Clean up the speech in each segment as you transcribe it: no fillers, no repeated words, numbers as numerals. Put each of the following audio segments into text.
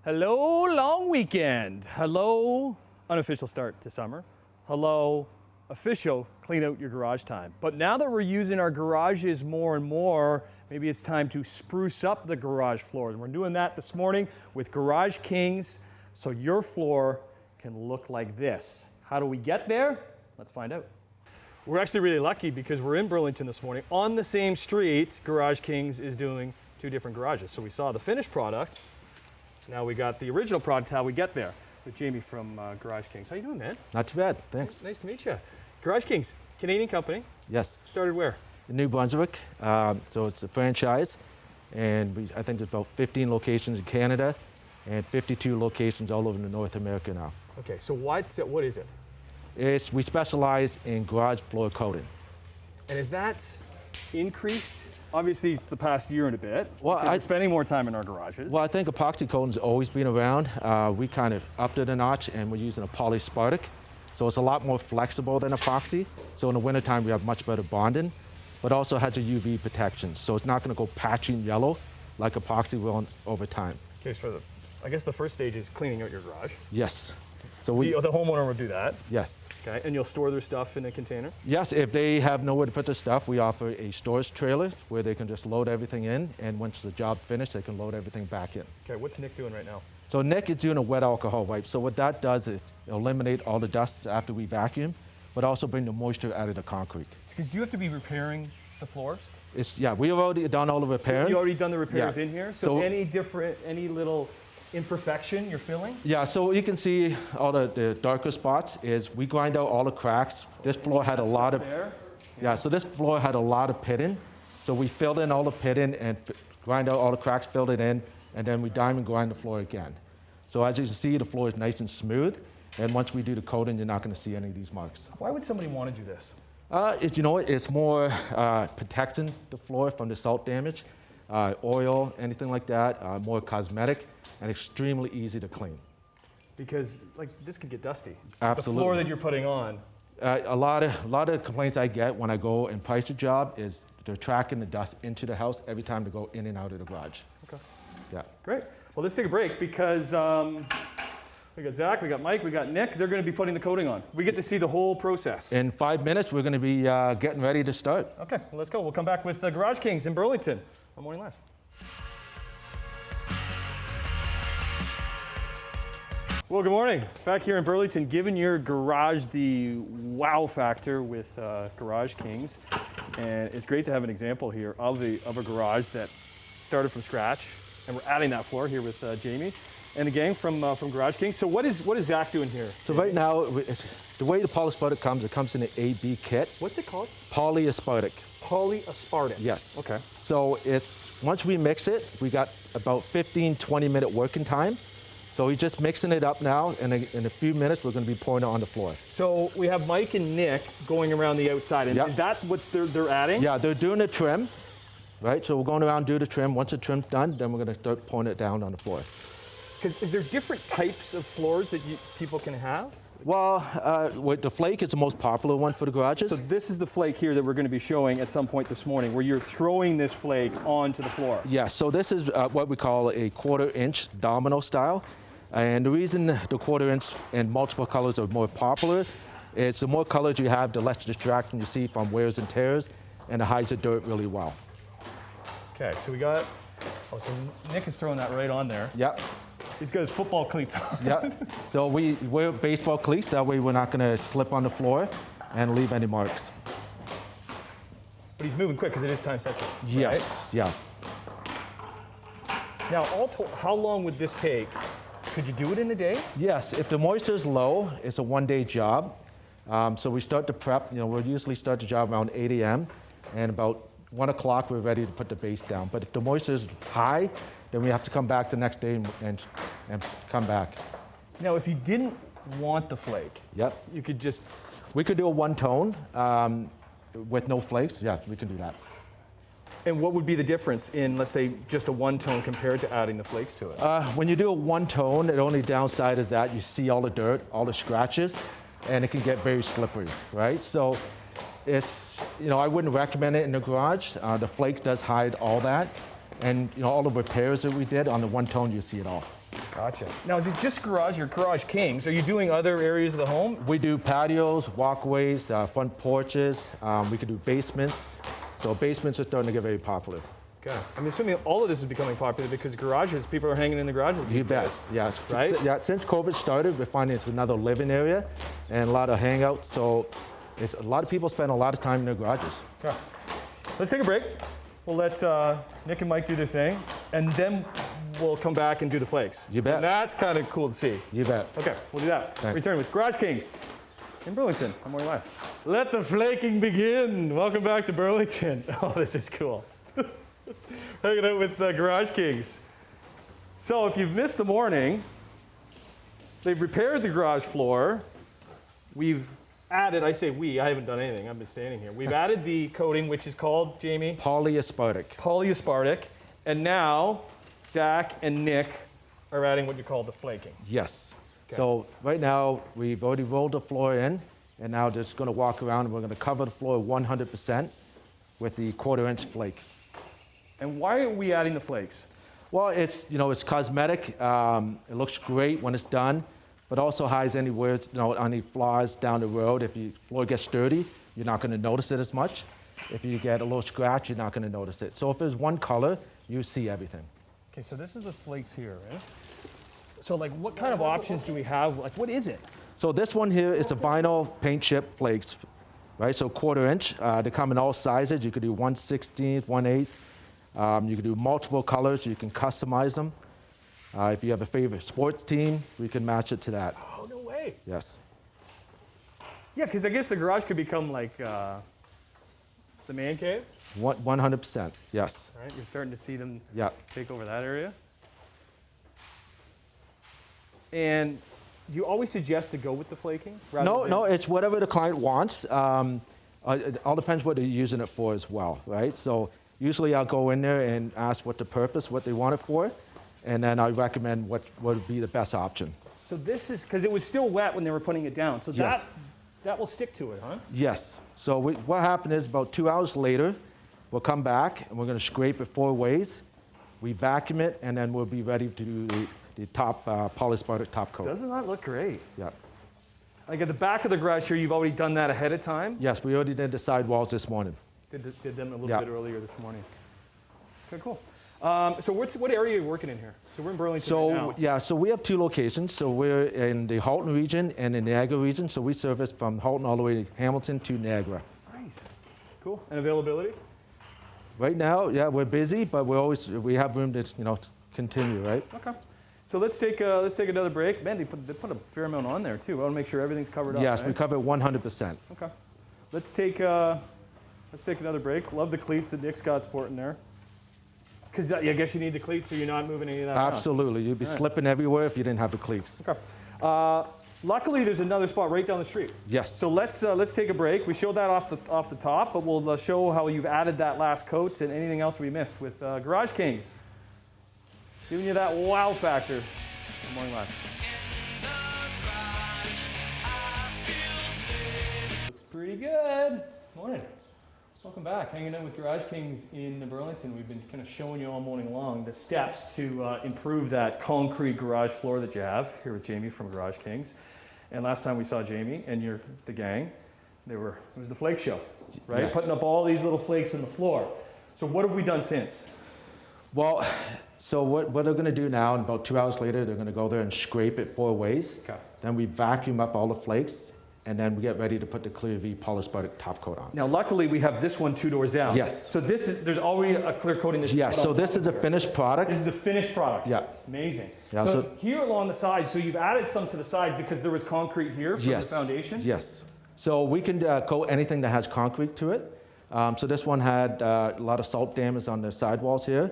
Hello, long weekend. Hello, unofficial start to summer. Hello, official clean out your garage time. But now that we're using our garages more and more, maybe it's time to spruce up the garage floors. And we're doing that this morning with Garage Kings, so your floor can look like this. How do we get there? Let's find out. We're actually really lucky because we're in Burlington this morning. On the same street, Garage Kings is doing two different garages. So we saw the finished product. Now we got the original product, how we get there, with Jamie from Garage Kings. How you doing, man? Not too bad, thanks. Nice to meet you. Garage Kings, Canadian company. Yes. Started where? In New Brunswick, so it's a franchise, and I think there's about 15 locations in Canada, and 52 locations all over North America now. Okay, so what is it? We specialize in garage floor coating. And is that increased? Obviously, the past year and a bit. Well, we're spending more time in our garages. Well, I think epoxy coating's always been around. We kind of upped it a notch, and we're using a polyspartic. So it's a lot more flexible than epoxy. So in the wintertime, we have much better bonding, but also has a UV protection. So it's not going to go patchy and yellow like epoxy will over time. Okay, so I guess the first stage is cleaning out your garage. Yes. So the homeowner will do that. Yes. Okay, and you'll store their stuff in a container? Yes, if they have nowhere to put their stuff, we offer a storage trailer where they can just load everything in, and once the job's finished, they can load everything back in. Okay, what's Nick doing right now? So Nick is doing a wet alcohol wipe. So what that does is eliminate all the dust after we vacuum, but also bring the moisture out of the concrete. Because you have to be repairing the floors? We've already done all the repairs. So you already done the repairs Yeah. in here? So any little imperfection you're feeling? Yeah, so you can see all the darker spots is we grind out all the cracks. This floor had a lot of, so this floor had a lot of pitting. So we filled in all the pitting and grind out all the cracks, filled it in, and then we diamond grind the floor again. So as you can see, the floor is nice and smooth. And once we do the coating, you're not going to see any of these marks. Why would somebody want to do this? It's more protecting the floor from the salt damage, oil, anything like that, more cosmetic, and extremely easy to clean. Because this can get dusty. Absolutely. The floor that you're putting on. A lot of complaints I get when I go and price a job is they're tracking the dust into the house every time they go in and out of the garage. Okay. Yeah. Great. Well, let's take a break because we got Zach, we got Mike, we got Nick. They're going to be putting the coating on. We get to see the whole process. In 5 minutes, we're going to be getting ready to start. Okay, well, let's go. We'll come back with Garage Kings in Burlington on Morning Live. Well, good morning. Back here in Burlington, giving your garage the wow factor with Garage Kings. And it's great to have an example here of a garage that started from scratch. And we're adding that floor here with Jamie and the gang from Garage Kings. So what is Zach doing here? So right now, the way the polyspartic comes, it comes in an A-B kit. What's it called? Polyaspartic. Polyaspartic. Yes. Okay. So once we mix it, we got about 15, 20-minute working time. So we're just mixing it up now, and in a few minutes, we're going to be pouring it on the floor. So we have Mike and Nick going around the outside, and is that what they're adding? Yeah, they're doing a trim, right? So we're going around and do the trim. Once the trim's done, then we're going to start pouring it down on the floor. Because is there different types of floors that people can have? Well, the flake is the most popular one for the garages. So this is the flake here that we're going to be showing at some point this morning, where you're throwing this flake onto the floor. Yeah, so this is what we call a 1/4 inch domino style. And the reason the 1/4 inch and multiple colors are more popular is the more colors you have, the less distraction you see from wears and tears, and it hides the dirt really well. Okay, so we got, so Nick is throwing that right on there. Yep. He's got his football cleats on. Yep. So we wear baseball cleats, that way we're not going to slip on the floor and leave any marks. But he's moving quick because it is time sensitive. Yes, right? yeah. Now, how long would this take? Could you do it in a day? Yes, if the moisture is low, it's a one-day job. So we start to prep, we'll usually start the job around 8 a.m. and about 1 o'clock we're ready to put the base down. But if the moisture is high, then we have to come back the next day and come back. Now, if you didn't want the flake, yep, you could just... We could do a one-tone with no flakes. Yeah, we can do that. And what would be the difference in, let's say, just a one-tone compared to adding the flakes to it? When you do a one-tone, the only downside is that you see all the dirt, all the scratches, and it can get very slippery, right? So it's, I wouldn't recommend it in the garage. The flake does hide all that. And all the repairs that we did on the one-tone, you see it all. Gotcha. Now, is it just garage, your Garage Kings? Are you doing other areas of the home? We do patios, walkways, front porches. We can do basements. So basements are starting to get very popular. Okay. I'm assuming all of this is becoming popular because garages, people are hanging in the garages these You bet. days. Yes. Right? Yeah. Since COVID started, we're finding it's another living area and a lot of hangouts. So a lot of people spend a lot of time in their garages. Okay. Let's take a break. We'll let Nick and Mike do their thing, and then we'll come back and do the flakes. You bet. And that's kind of cool to see. You bet. Okay, we'll do that. Thanks. Return with Garage Kings in Burlington on Morning Live. Let the flaking begin. Welcome back to Burlington. Oh, this is cool. Hanging out with Garage Kings. So if you've missed the morning, they've repaired the garage floor. We've added, I say we, I haven't done anything, I've been standing here. We've added the coating, which is called, Jamie? Polyaspartic. Polyaspartic. And now, Zach and Nick are adding what you call the flaking. Yes. Okay. So right now, we've already rolled the floor in, and now just going to walk around and we're going to cover the floor 100% with the 1/4-inch flake. And why are we adding the flakes? Well, it's cosmetic. It looks great when it's done, but also hides any wears, any flaws down the road. If your floor gets dirty, you're not going to notice it as much. If you get a little scratch, you're not going to notice it. So if there's one color, you see everything. Okay, so this is the flakes here, right? So like what kind of options do we have? Like what is it? So this one here is a vinyl paint chip flakes, right? So 1/4-inch. They come in all sizes. You could do 1/16, 1/8. You can do multiple colors. You can customize them. If you have a favorite sports team, we can match it to that. Oh, no way. Yes. Yeah, because I guess the garage could become like the man cave, 100%. Yes. right? You're starting to see them Yeah. take over that area. And do you always suggest to go with the flaking? No, it's whatever the client wants. It all depends what they're using it for as well, right? So usually I'll go in there and ask what the purpose, what they want it for, and then I recommend what would be the best option. So this is, because it was still wet when they were putting it down, so Yes. that will stick to it, huh? Yes. So what happened is about 2 hours later, we'll come back and we're going to scrape it 4 ways. We vacuum it, and then we'll be ready to do the top polyaspartic top coat. Doesn't that look great? Yeah. Like at the back of the garage here, you've already done that ahead of time? Yes, we already did the sidewalls this morning. Did them a little Yeah. bit earlier this morning. Okay, cool. So what area are you working in here? So we're in Burlington right now. Yeah, so we have 2 locations. So we're in the Halton region and the Niagara region. So we service from Halton all the way to Hamilton to Niagara. Nice. Cool. And availability? Right now, yeah, we're busy, but we have room to continue, right? Okay. So let's take another break. Man, they put a fair amount on there too. I want to make sure everything's covered up. Yes, right? we cover 100%. Okay. Let's take another break. Love the cleats that Nick's got sporting there. Because I guess you need the cleats so you're not moving any of that around. Absolutely, you'd be All right. slipping everywhere if you didn't have the cleats. Okay. Luckily, there's another spot right down the street. Yes. So let's take a break. We showed that off the top, but we'll show how you've added that last coat and anything else we missed with Garage Kings. Giving you that wow factor. Good morning, live. Looks pretty good. Morning. Welcome back. Hanging out with Garage Kings in Burlington. We've been kind of showing you all morning long the steps to improve that concrete garage floor that you have here with Jamie from Garage Kings. And last time we saw Jamie and the gang, it was the flake show, right? Yes. Putting up all these little flakes on the floor. So what have we done since? Well, so what they're going to do now, and about 2 hours later, they're going to go there and scrape it 4 ways. Okay. Then we vacuum up all the flakes, and then we get ready to put the Clear V polyaspartic top coat on. Now, luckily, we have this one 2 doors down. Yes. So there's already a clear coating that's Yeah, put so on this top is a of it. finished product. This is a finished product. Yeah. Amazing. Yeah, so so- here along the sides, so you've added some to the sides because there was concrete here for Yes. the foundation? Yes. So we can coat anything that has concrete to it. So this one had a lot of salt damage on the sidewalls here.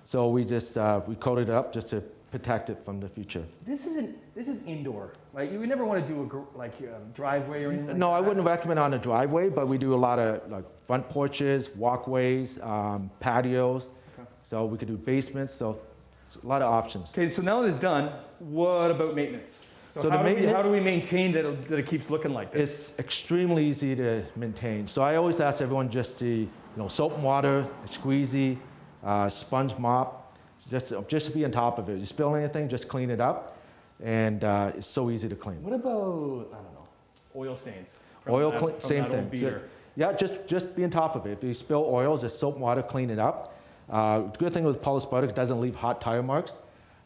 So we just we coated it up just to protect it from the future. This is indoor. Like you would never want to do a driveway or anything like No, that. I wouldn't recommend on a driveway, but we do a lot of like front porches, walkways, patios. Okay. So we could do basements. So a lot of options. Okay, so now that it's done, what about maintenance? So the how maintenance- do we maintain that it keeps looking like this? It's extremely easy to maintain. So I always ask everyone just to, soap and water, a squeezy, sponge mop. Just be on top of it. You spill anything, just clean it up, and it's so easy to clean. What about, I don't know, oil stains? Same thing. Yeah, just be on top of it. If you spill oil, just soap and water, clean it up. The good thing with polished buttocks, it doesn't leave hot tire marks.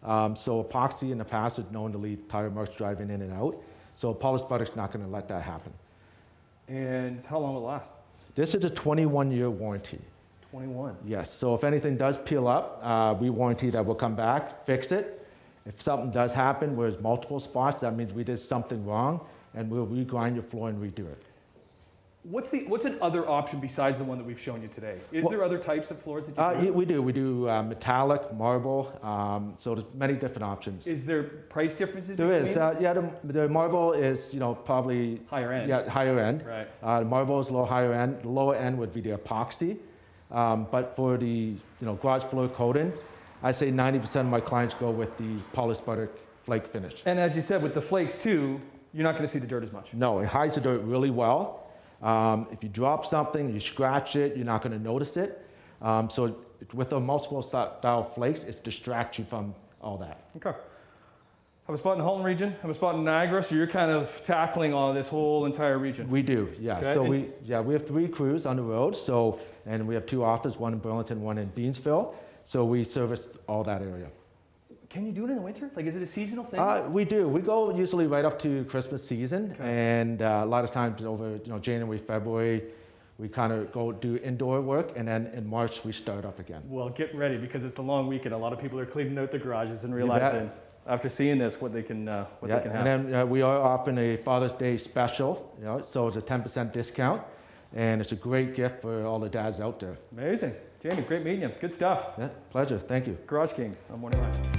So epoxy in the past is known to leave tire marks driving in and out. So polished buttocks not going to let that happen. And how long will it last? This is a 21-year warranty. 21. Yes, so if anything does peel up, we warranty that we'll come back, fix it. If something does happen where there's multiple spots, that means we did something wrong, and we'll regrind your floor and redo it. What's an other option besides the one that we've shown you today? Is there other types of floors that you do? We do metallic, marble, so there's many different options. Is there price differences There between? is. The marble is, probably Higher end. Yeah, higher end. Right. The marble is a little higher end. The lower end would be the epoxy. But for the garage floor coating, I say 90% of my clients go with the polished buttock flake finish. And as you said, with the flakes too, you're not going to see the dirt as much. No, it hides the dirt really well. If you drop something, you scratch it, you're not going to notice it. So with the multiple style flakes, it distracts you from all that. Okay. Have a spot in the Halton region, have a spot in Niagara, so you're kind of tackling all this whole entire region. We do, yeah. Okay. So we have 3 crews on the road, and we have 2 offices, one in Burlington, one in Beansville. So we service all that area. Can you do it in the winter? Like, is it a seasonal thing? We do. We go usually right up to Christmas season, and a lot of times over January, February, we kind of go do indoor work, and then in March we start up again. Well, get ready because it's the long weekend. A lot of people are cleaning out the garages and realizing after seeing this what they can have. And then we are offering a Father's Day special, so it's a 10% discount, and it's a great gift for all the dads out there. Amazing. Jamie, great meeting you. Good stuff. Yeah, pleasure. Thank you. Garage Kings on Morning Live.